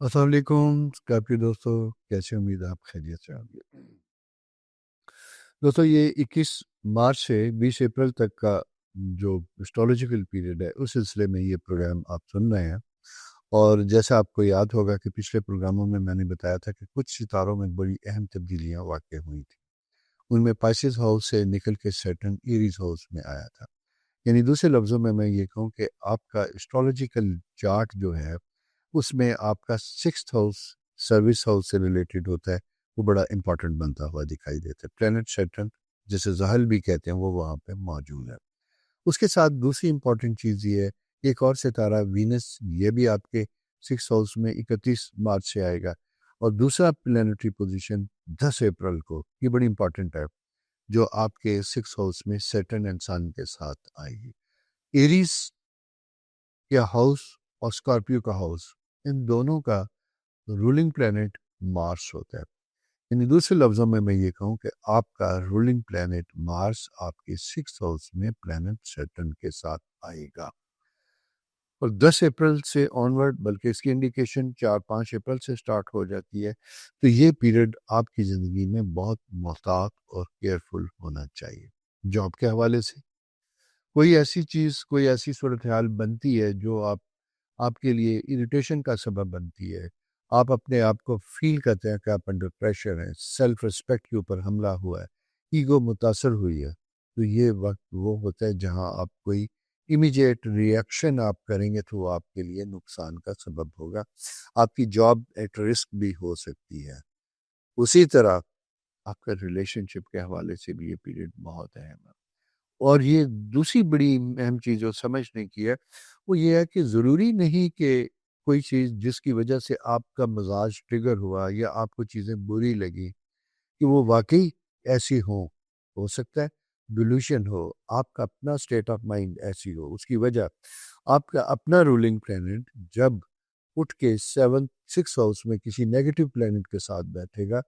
السلام علیکم اسکارپیو دوستو، کیسے؟ امید ہے آپ خیریت سے ہوں گے۔ دوستو، یہ 21 مارچ سے 20 اپریل تک کا جو اسٹرولوجیکل پیریڈ ہے، اس سلسلے میں یہ پروگرام آپ سن رہے ہیں۔ اور جیسا آپ کو یاد ہوگا کہ پچھلے پروگراموں میں نے بتایا تھا کہ کچھ ستاروں میں بڑی اہم تبدیلیاں واقع ہوئی تھیں۔ ان میں پائسس ہاؤس سے نکل کے سیٹرن ایریز ہاؤس میں آیا تھا۔ یعنی دوسرے لفظوں میں یہ کہوں کہ آپ کا اسٹرولوجیکل چارٹ جو ہے اس میں آپ کا 6th ہاؤس سروس ہاؤس سے ریلیٹڈ ہوتا ہے، وہ بڑا امپورٹنٹ بنتا ہوا دکھائی دیتا ہے۔ پلینٹ سیٹرن جسے زحل بھی کہتے ہیں وہ وہاں پہ موجود ہے۔ اس کے ساتھ دوسری امپورٹنٹ چیز یہ ہے، ایک اور ستارہ وینس، یہ بھی آپ کے 6th ہاؤس میں 31 مارچ سے آئے گا۔ اور دوسرا پلانٹری پوزیشن 10 اپریل کو، یہ بڑی امپورٹنٹ ہے، جو آپ کے 6th ہاؤس میں سیٹرن اینڈ سن کے ساتھ آئے گی۔ ایریز کا ہاؤس اور اسکارپیو کا ہاؤس، ان دونوں کا رولنگ پلانٹ مارس ہوتا ہے۔ یعنی دوسرے لفظوں میں یہ کہوں کہ آپ کا رولنگ پلانٹ مارس آپ کے 6th ہاؤس میں پلانٹ سیٹرن کے ساتھ آئے گا۔ اور 10 اپریل سے آنورڈ، بلکہ اس کی انڈیکیشن 4-5 اپریل سے سٹارٹ ہو جاتی ہے، تو یہ پیریڈ آپ کی زندگی میں بہت محتاط اور کیئرفل ہونا چاہیے۔ جاب کے حوالے سے کوئی ایسی چیز، کوئی ایسی صورتحال بنتی ہے جو آپ کے لیے اریٹیشن کا سبب بنتی ہے، آپ اپنے آپ کو فیل کرتے ہیں کہ آپ انڈر پریشر ہیں، سیلف ریسپیکٹ کے اوپر حملہ ہوا ہے، ایگو متاثر ہوئی ہے، تو یہ وقت وہ ہوتا ہے جہاں آپ کوئی امیجیٹ ریئیکشن آپ کریں گے تو وہ آپ کے لیے نقصان کا سبب ہوگا، آپ کی جاب ایٹ رسک بھی ہو سکتی ہے۔ اسی طرح آپ کا ریلیشن شپ کے حوالے سے بھی یہ پیریڈ بہت اہم ہے۔ اور یہ دوسری بڑی اہم چیز جو سمجھنے کی ہے وہ یہ ہے کہ ضروری نہیں کہ کوئی چیز جس کی وجہ سے آپ کا مزاج ٹریگر ہوا یا آپ کو چیزیں بری لگی کہ وہ واقعی ایسی ہو سکتا ہے ڈیلوشن ہو، آپ کا اپنا اسٹیٹ آف مائنڈ ایسی ہو، اس کی وجہ آپ کا اپنا رولنگ پلانٹ جب اٹھ کے 6th ہاؤس میں کسی نیگیٹو پلانٹ کے ساتھ بیٹھے گا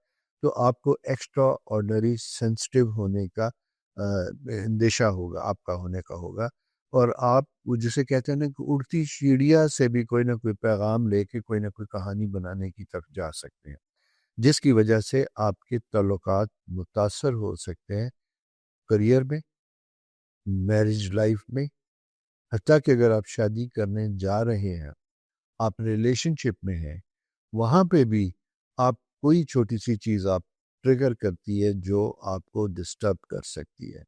تو آپ کو ایکسٹرا آرڈنری سینسٹیو ہونے کا اندیشہ ہوگا، آپ کا ہونے کا ہوگا۔ اور آپ وہ جسے کہتے ہیں نا کہ اڑتی چڑیا سے بھی کوئی نہ کوئی پیغام لے کے کوئی نہ کوئی کہانی بنانے کی طرف جا سکتے ہیں، جس کی وجہ سے آپ کے تعلقات متاثر ہو سکتے ہیں، کریئر میں، میرج لائف میں، حتیٰ کہ اگر آپ شادی کرنے جا رہے ہیں، آپ ریلیشن شپ میں ہیں، وہاں پہ بھی آپ کوئی چھوٹی سی چیز آپ ٹریگر کرتی ہے جو آپ کو ڈسٹرب کر سکتی ہے،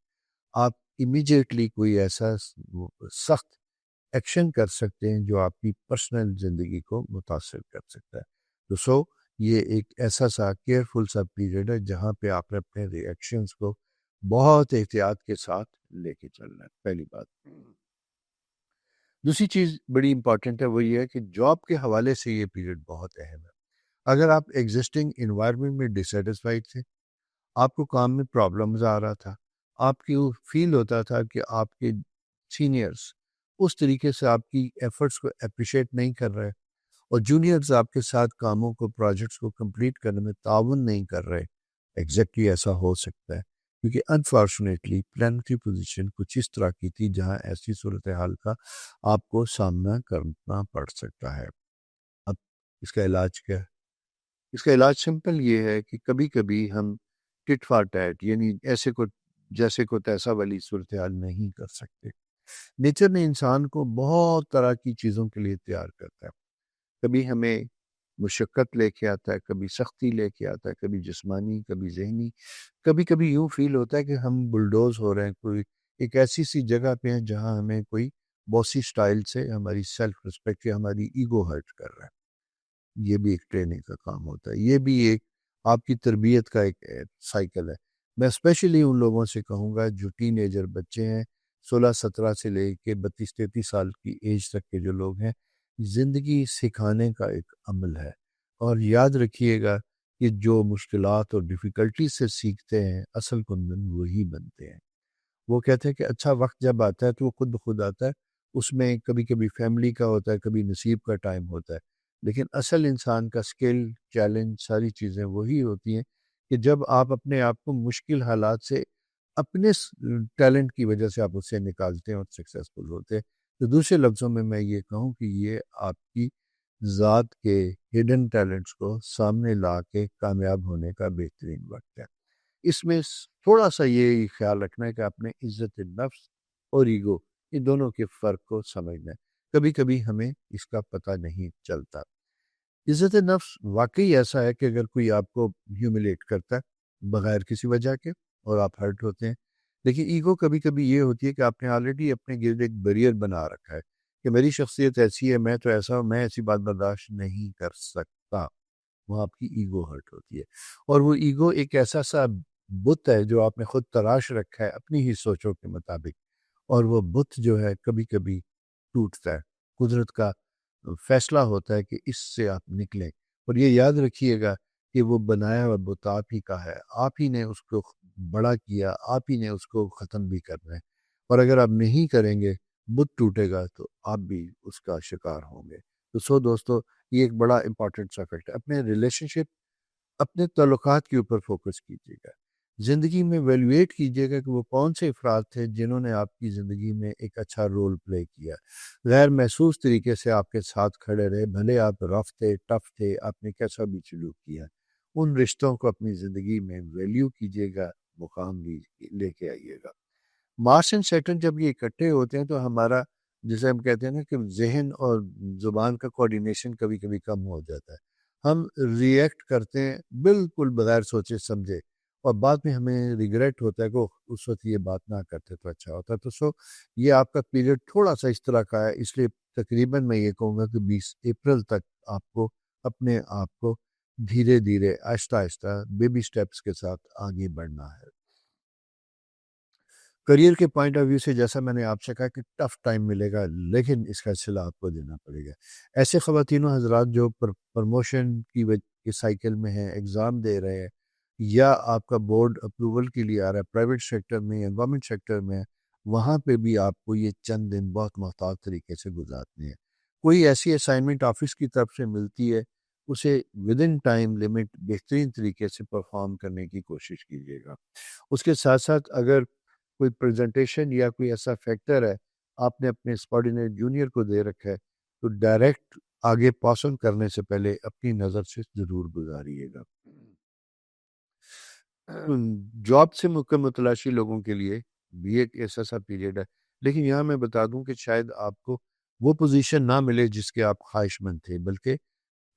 آپ امیجیٹلی کوئی ایسا سخت ایکشن کر سکتے ہیں جو آپ کی پرسنل زندگی کو متاثر کر سکتا ہے۔ تو یہ ایک ایسا سا کیئرفل سا پیریڈ ہے جہاں پہ آپ نے اپنے ری ایکشنز کو بہت احتیاط کے ساتھ لے کے چلنا ہے، پہلی بات۔ دوسری چیز بڑی امپورٹنٹ ہے، وہ یہ ہے کہ جاب کے حوالے سے یہ پیریڈ بہت اہم ہے۔ اگر آپ ایگزسٹنگ انوائرمنٹ میں ڈسیٹسفائیڈ تھے، آپ کو کام میں پرابلمز آ رہا تھا، آپ کی فیل ہوتا تھا کہ آپ کے سینئرز اس طریقے سے آپ کی ایفرٹس کو اپریشیٹ نہیں کر رہے، اور جونیئرز آپ کے ساتھ کاموں کو، پروجیکٹس کو کمپلیٹ کرنے میں تعاون نہیں کر رہے، ایگزیکٹلی ایسا ہو سکتا ہے کیونکہ انفارچونیٹلی پلانٹری پوزیشن کچھ اس طرح کی تھی جہاں ایسی صورتحال کا آپ کو سامنا کرنا پڑ سکتا ہے۔ اب اس کا علاج کیا ہے؟ اس کا علاج سمپل یہ ہے کہ کبھی کبھی ہم ٹٹ فار ٹیٹ، یعنی ایسے کو جیسے کو تیسا والی صورتحال نہیں کر سکتے۔ نیچر نے انسان کو بہت طرح کی چیزوں کے لیے تیار کرتا ہے، کبھی ہمیں مشقت لے کے آتا ہے، کبھی سختی لے کے آتا ہے، کبھی جسمانی، کبھی ذہنی، کبھی کبھی یوں فیل ہوتا ہے کہ ہم بلڈوز ہو رہے ہیں، کوئی ایک ایسی سی جگہ پہ ہیں جہاں ہمیں کوئی باسی سٹائل سے ہماری سیلف رسپیکٹ یا ہماری ایگو ہرٹ کر رہا ہے۔ یہ بھی ایک ٹریننگ کا کام ہوتا ہے، یہ بھی ایک آپ کی تربیت کا ایک سائیکل ہے۔ میں اسپیشلی ان لوگوں سے کہوں گا جو ٹین ایجر بچے ہیں، 16-17 سے لے کے 32-33 سال کی ایج تک کے جو لوگ ہیں، زندگی سکھانے کا ایک عمل ہے۔ اور یاد رکھیے گا کہ جو مشکلات اور ڈیفیکلٹی سے سیکھتے ہیں، اصل کندن وہی بنتے ہیں۔ وہ کہتے ہیں کہ اچھا وقت جب آتا ہے تو وہ خود بخود آتا ہے، اس میں کبھی کبھی فیملی کا ہوتا ہے، کبھی نصیب کا ٹائم ہوتا ہے، لیکن اصل انسان کا سکل، چیلنج، ساری چیزیں وہی ہوتی ہیں کہ جب آپ اپنے آپ کو مشکل حالات سے اپنے ٹیلنٹ کی وجہ سے آپ اس سے نکالتے ہیں اور سکسیسفل ہوتے ہیں۔ تو دوسرے لفظوں میں یہ کہوں کہ یہ آپ کی ذات کے ہڈن ٹیلنٹس کو سامنے لا کے کامیاب ہونے کا بہترین وقت ہے۔ اس میں تھوڑا سا یہ خیال رکھنا ہے کہ اپنے عزت نفس اور ایگو ان دونوں کے فرق کو سمجھنا ہے۔ کبھی کبھی ہمیں اس کا پتہ نہیں چلتا۔ عزت نفس واقعی ایسا ہے کہ اگر کوئی آپ کو ہیوملیٹ کرتا ہے بغیر کسی وجہ کے اور آپ ہرٹ ہوتے ہیں، لیکن ایگو کبھی کبھی یہ ہوتی ہے کہ آپ نے آلریڈی اپنے گرد ایک بیریئر بنا رکھا ہے کہ میری شخصیت ایسی ہے، میں تو ایسا ہوں، میں ایسی بات برداشت نہیں کر سکتا۔ وہاں آپ کی ایگو ہرٹ ہوتی ہے، اور وہ ایگو ایک ایسا سا بت ہے جو آپ نے خود تراش رکھا ہے اپنی ہی سوچوں کے مطابق، اور وہ بت جو ہے کبھی کبھی ٹوٹتا ہے۔ قدرت کا فیصلہ ہوتا ہے کہ اس سے آپ نکلیں، اور یہ یاد رکھیے گا کہ وہ بنایا ہوا بت آپ ہی کا ہے، آپ ہی نے اس کو بڑا کیا، آپ ہی نے اس کو ختم بھی کرنا ہے، اور اگر آپ نہیں کریں گے بت ٹوٹے گا تو آپ بھی اس کا شکار ہوں گے۔ تو دوستو، یہ ایک بڑا امپورٹنٹ سا فیکٹ ہے۔ اپنے ریلیشن شپ، اپنے تعلقات کے اوپر فوکس کیجیے گا، زندگی میں ویلیویٹ کیجیے گا کہ وہ کون سے افراد تھے جنہوں نے آپ کی زندگی میں ایک اچھا رول پلے کیا، غیر محسوس طریقے سے آپ کے ساتھ کھڑے رہے، بھلے آپ رف تھے، ٹف تھے، آپ نے کیسا بھی سلوک کیا، ان رشتوں کو اپنی زندگی میں ویلیو کیجیے گا، مقام بھی لے کے آئیے گا۔ مارس اینڈ سیٹرن جب یہ اکٹھے ہوتے ہیں تو ہمارا، جسے ہم کہتے ہیں نا کہ ذہن اور زبان کا کوآرڈینیشن کبھی کبھی کم ہو جاتا ہے، ہم ریئیکٹ کرتے ہیں بالکل بغیر سوچے سمجھے، اور بعد میں ہمیں ریگریٹ ہوتا ہے کہ اس وقت یہ بات نہ کرتے تو اچھا ہوتا ہے۔ تو یہ آپ کا پیریڈ تھوڑا سا اس طرح کا ہے، اس لیے تقریباً میں یہ کہوں گا کہ 20 اپریل تک آپ کو اپنے آپ کو دھیرے دھیرے آہستہ آہستہ بیبی سٹیپس کے ساتھ آگے بڑھنا ہے۔ کریئر کے پوائنٹ آف ویو سے جیسا میں نے آپ سے کہا کہ ٹف ٹائم ملے گا، لیکن اس کا صلہ آپ کو دینا پڑے گا۔ ایسے خواتین و حضرات جو پروموشن کی سائیکل میں ہیں، ایگزام دے رہے ہیں، یا آپ کا بورڈ اپروول کے لیے آ رہا ہے پرائیویٹ سیکٹر میں یا گورنمنٹ سیکٹر میں، وہاں پہ بھی آپ کو یہ چند دن بہت محتاط طریقے سے گزارنے ہیں۔ کوئی ایسی اسائنمنٹ آفس کی طرف سے ملتی ہے، اسے ود ان ٹائم لمٹ بہترین طریقے سے پرفارم کرنے کی کوشش کیجیے گا۔ اس کے ساتھ ساتھ اگر کوئی پریزنٹیشن یا کوئی ایسا فیکٹر ہے آپ نے اپنے سبارڈینیٹ جونیئر کو دے رکھا ہے، تو ڈائریکٹ آگے پاس آن کرنے سے پہلے اپنی نظر سے ضرور گزاریے گا۔ جاب سے متلاشی لوگوں کے لیے بھی ایک ایسا سا پیریڈ ہے، لیکن یہاں میں بتا دوں کہ شاید آپ کو وہ پوزیشن نہ ملے جس کے آپ خواہش مند تھے، بلکہ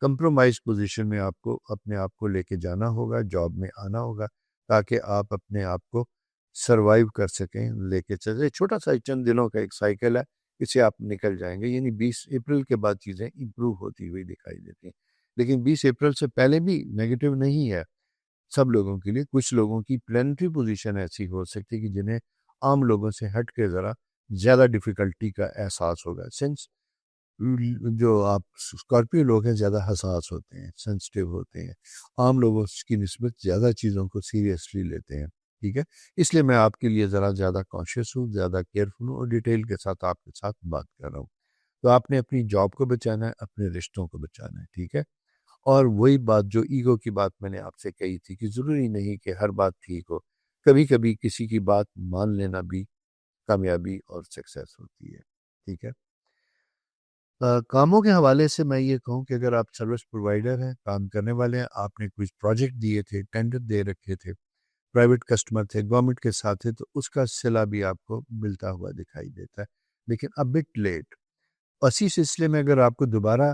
کمپرومائز پوزیشن میں آپ کو اپنے آپ کو لے کے جانا ہوگا، جاب میں آنا ہوگا، تاکہ آپ اپنے آپ کو سروائیو کر سکیں، لے کے چلے۔ چھوٹا سا چند دنوں کا ایک سائیکل ہے، اسے آپ نکل جائیں گے، یعنی 20 اپریل کے بعد چیزیں امپروو ہوتی ہوئی دکھائی دیتی ہیں، لیکن 20 اپریل سے پہلے بھی نیگیٹو نہیں ہے سب لوگوں کے لیے۔ کچھ لوگوں کی پلانٹری پوزیشن ایسی ہو سکتی ہے کہ جنہیں عام لوگوں سے ہٹ کے ذرا زیادہ ڈیفیکلٹی کا احساس ہوگا، سنس جو آپ اسکارپیو لوگ ہیں زیادہ حساس ہوتے ہیں، سینسٹیو ہوتے ہیں، عام لوگوں کی نسبت زیادہ چیزوں کو سیریسلی لیتے ہیں، ٹھیک ہے؟ اس لیے میں آپ کے لیے ذرا زیادہ کانشیس ہوں، زیادہ کیئرفل ہوں، اور ڈیٹیل کے ساتھ آپ کے ساتھ بات کر رہا ہوں۔ تو آپ نے اپنی جاب کو بچانا ہے، اپنے رشتوں کو بچانا ہے، ٹھیک ہے؟ اور وہی بات جو ایگو کی بات میں نے آپ سے کہی تھی کہ ضروری نہیں کہ ہر بات ٹھیک ہو، کبھی کبھی کسی کی بات مان لینا بھی کامیابی اور سکسیس ہوتی ہے، ٹھیک ہے؟ کاموں کے حوالے سے میں یہ کہوں کہ اگر آپ سروس پرووائڈر ہیں، کام کرنے والے ہیں، آپ نے کچھ پروجیکٹ دیے تھے، ٹینڈر دے رکھے تھے، پرائیویٹ کسٹمر تھے، گورنمنٹ کے ساتھ تھے، تو اس کا صلہ بھی آپ کو ملتا ہوا دکھائی دیتا ہے، لیکن ا بٹ لیٹ۔ اسی سلسلے میں اگر آپ کو دوبارہ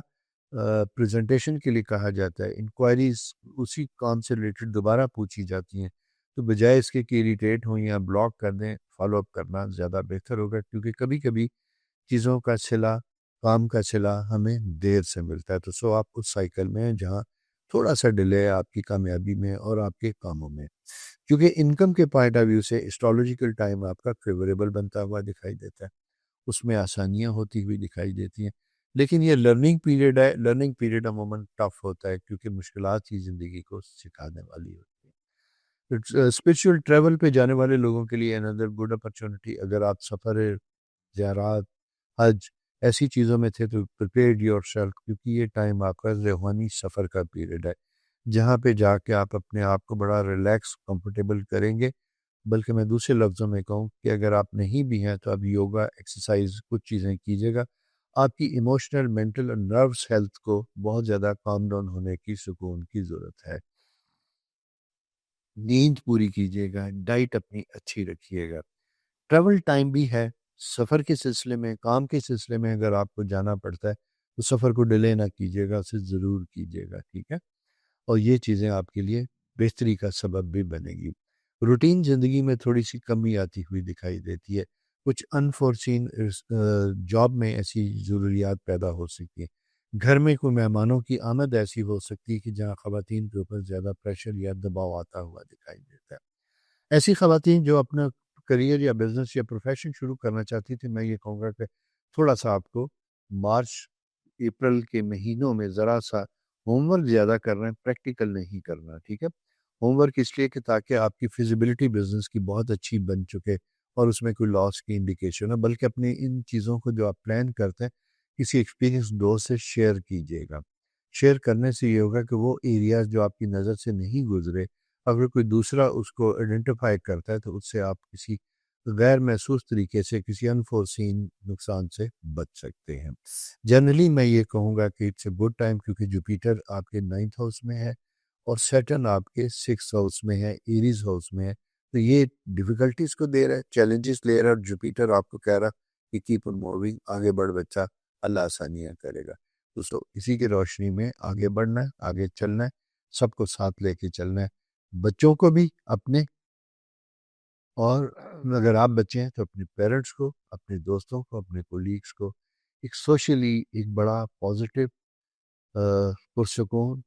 پریزنٹیشن کے لیے کہا جاتا ہے، انکوائریز اسی کام سے ریلیٹڈ دوبارہ پوچھی جاتی ہیں، تو بجائے اس کے کہ اریٹیٹ ہوں یا بلاک کر دیں، فالو اپ کرنا زیادہ بہتر ہوگا، کیونکہ کبھی کبھی چیزوں کا صلہ، کام کا صلہ ہمیں دیر سے ملتا ہے۔ تو آپ اس سائیکل میں ہیں جہاں تھوڑا سا ڈیلے ہے آپ کی کامیابی میں اور آپ کے کاموں میں، کیونکہ انکم کے پوائنٹ آف ویو سے اسٹرالوجیکل ٹائم آپ کا فیوریبل بنتا ہوا دکھائی دیتا ہے، اس میں آسانیاں ہوتی ہوئی دکھائی دیتی ہیں، لیکن یہ لرننگ پیریڈ ہے۔ لرننگ پیریڈ عموماً ٹف ہوتا ہے کیونکہ مشکلات ہی زندگی کو سکھانے والی ہوتی ہیں۔ اسپرچول ٹریول پہ جانے والے لوگوں کے لیے another گڈ اپرچونٹی، اگر آپ سفر، زیارات، حج ایسی چیزوں میں تھے تو پریپیئرڈ یور سیلف، کیونکہ یہ ٹائم آپ کا روحانی سفر کا پیریڈ ہے، جہاں پہ جا کے آپ اپنے آپ کو بڑا ریلیکس کمفرٹیبل کریں گے۔ بلکہ میں دوسرے لفظوں میں کہوں کہ اگر آپ نہیں بھی ہیں تو اب یوگا ایکسرسائز کچھ چیزیں کیجیے گا، آپ کی ایموشنل، مینٹل اور نروس ہیلتھ کو بہت زیادہ کام ڈاؤن ہونے کی، سکون کی ضرورت ہے۔ نیند پوری کیجیے گا، ڈائٹ اپنی اچھی رکھیے گا۔ ٹریول ٹائم بھی ہے، سفر کے سلسلے میں، کام کے سلسلے میں اگر آپ کو جانا پڑتا ہے تو سفر کو ڈیلے نہ کیجیے گا، اسے ضرور کیجیے گا، ٹھیک ہے؟ اور یہ چیزیں آپ کے لیے بہتری کا سبب بھی بنے گی۔ روٹین زندگی میں تھوڑی سی کمی آتی ہوئی دکھائی دیتی ہے، کچھ انفورچین جاب میں ایسی ضروریات پیدا ہو سکتی ہیں، گھر میں کوئی مہمانوں کی آمد ایسی ہو سکتی ہے کہ جہاں خواتین کے اوپر زیادہ پریشر یا دباؤ آتا ہوا دکھائی دیتا ہے۔ ایسی خواتین جو اپنا کریئر یا بزنس یا پروفیشن شروع کرنا چاہتی تھی، میں یہ کہوں گا کہ تھوڑا سا آپ کو مارچ اپریل کے مہینوں میں ذرا سا ہوم ورک زیادہ کر رہے ہیں، پریکٹیکل نہیں کرنا، ٹھیک ہے؟ ہوم ورک اس لیے کہ تاکہ آپ کی فیزیبلٹی بزنس کی بہت اچھی بن چکے اور اس میں کوئی لاس کی انڈیکیشن ہے، بلکہ اپنی ان چیزوں کو جو آپ پلان کرتے ہیں کسی ایکسپیرینس دوست سے شیئر کیجیے گا۔ شیئر کرنے سے یہ ہوگا کہ وہ ایریاز جو آپ کی نظر سے نہیں گزرے، اگر کوئی دوسرا اس کو آئیڈینٹیفائی کرتا ہے تو اس سے آپ کسی غیر محسوس طریقے سے، کسی انفورسین نقصان سے بچ سکتے ہیں۔ جنرلی میں یہ کہوں گا کہ اٹس اے گڈ ٹائم، کیونکہ جوپیٹر آپ کے 9th ہاؤس میں ہے اور سیٹرن آپ کے 6th ہاؤس میں ہے، ایریز ہاؤس میں ہے، تو یہ ڈیفیکلٹیز کو دے رہا ہے، چیلنجز لے رہا ہے، اور جوپیٹر آپ کو کہہ رہا کہ کیپ آن موونگ، آگے بڑھ بچہ، اللہ آسانیاں کرے گا۔ تو اسی کی روشنی میں آگے بڑھنا ہے، آگے چلنا ہے، سب کو ساتھ لے کے چلنا ہے، بچوں کو بھی اپنے، اور اگر آپ بچے ہیں تو اپنے پیرنٹس کو، اپنے دوستوں کو، اپنے کولیگس کو۔ ایک سوشلی ایک بڑا پازیٹیو، پرسکون،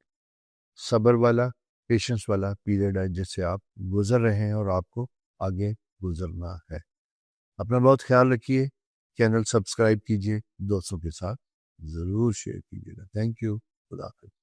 صبر والا، پیشنس والا پیریڈ ہے جس سے آپ گزر رہے ہیں اور آپ کو آگے گزرنا ہے۔ اپنا بہت خیال رکھیے، چینل سبسکرائب کیجیے، دوستوں کے ساتھ ضرور شیئر کیجیے گا۔ تھینک یو، خدا حافظ۔